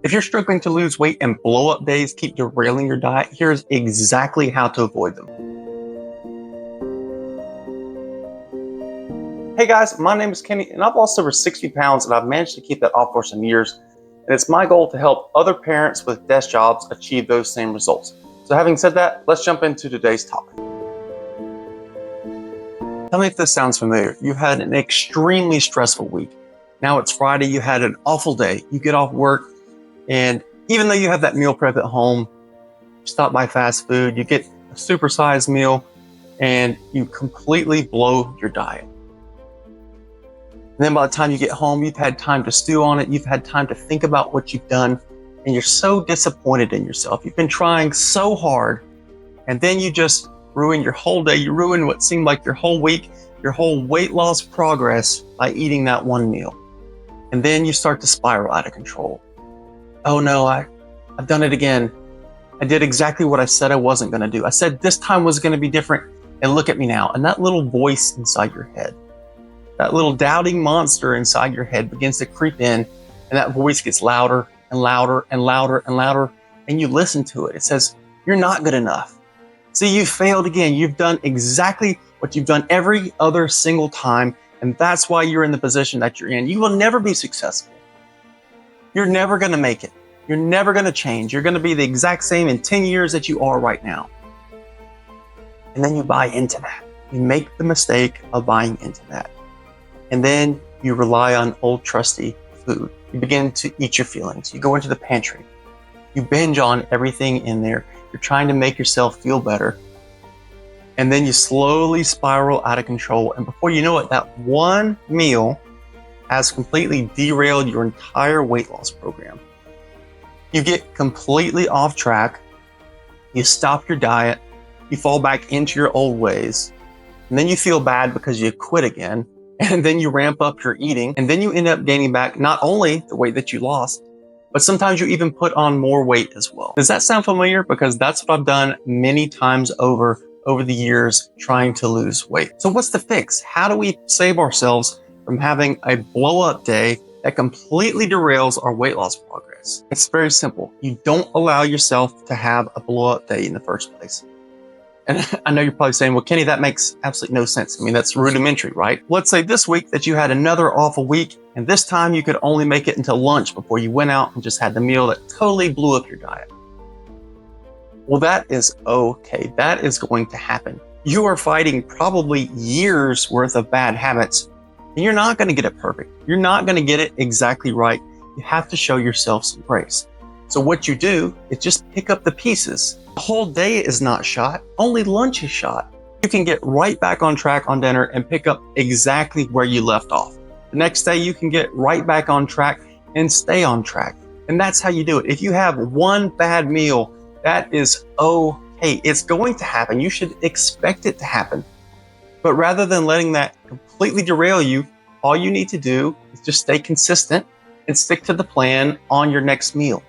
If you're struggling to lose weight and blow-up days keep derailing your diet, here's exactly how to avoid them. Hey guys, my name is Kenny and I've lost over 60 pounds and I've managed to keep that off for some years. And it's my goal to help other parents with desk jobs achieve those same results. So having said that, let's jump into today's topic. Tell me if this sounds familiar. You had an extremely stressful week. Now it's Friday, you had an awful day. You get off work, and even though you have that meal prep at home, you stop by fast food, you get a supersized meal, and you completely blow your diet. And then by the time you get home, you've had time to stew on it, you've had time to think about what you've done, and you're so disappointed in yourself. You've been trying so hard, and then you just ruin your whole day. You ruin what seemed like your whole week, your whole weight loss progress by eating that one meal. And then you start to spiral out of control. Oh no, I've done it again. I did exactly what I said I wasn't going to do. I said this time was going to be different, and look at me now. And that little voice inside your head, that little doubting monster inside your head begins to creep in, and that voice gets louder and louder and louder and louder, and you listen to it. It says, you're not good enough. See, you failed again. You've done exactly what you've done every other single time, and that's why you're in the position that you're in. You will never be successful. You're never going to make it. You're never going to change. You're going to be the exact same in 10 years that you are right now. And then you buy into that. You make the mistake of buying into that. And then you rely on old trusty food. You begin to eat your feelings. You go into the pantry. You binge on everything in there. You're trying to make yourself feel better. And then you slowly spiral out of control. And before you know it, that one meal has completely derailed your entire weight loss program. You get completely off track. You stop your diet. You fall back into your old ways. And then you feel bad because you quit again. And then you ramp up your eating. And then you end up gaining back not only the weight that you lost, but sometimes you even put on more weight as well. Does that sound familiar? Because that's what I've done many times over the years trying to lose weight. So what's the fix? How do we save ourselves from having a blow-up day that completely derails our weight loss progress? It's very simple. You don't allow yourself to have a blow-up day in the first place. And I know you're probably saying, well, Kenny, that makes absolutely no sense. I mean, that's rudimentary, right? Let's say this week that you had another awful week, and this time you could only make it until lunch before you went out and just had the meal that totally blew up your diet. Well, that is okay. That is going to happen. You are fighting probably years worth of bad habits, and you're not going to get it perfect. You're not going to get it exactly right. You have to show yourself some grace. So what you do is just pick up the pieces. The whole day is not shot. Only lunch is shot. You can get right back on track on dinner and pick up exactly where you left off. The next day, you can get right back on track and stay on track. And that's how you do it. If you have one bad meal, that is okay. It's going to happen. You should expect it to happen. But rather than letting that completely derail you, all you need to do is just stay consistent and stick to the plan on your next meal.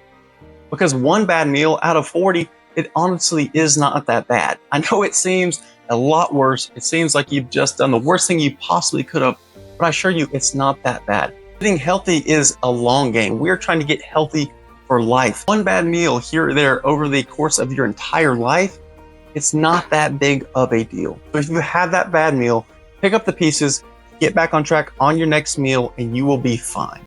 Because one bad meal out of 40, it honestly is not that bad. I know it seems a lot worse. It seems like you've just done the worst thing you possibly could have, but I assure you it's not that bad. Getting healthy is a long game. We're trying to get healthy for life. One bad meal here or there over the course of your entire life, it's not that big of a deal. So if you have that bad meal, pick up the pieces, get back on track on your next meal, and you will be fine.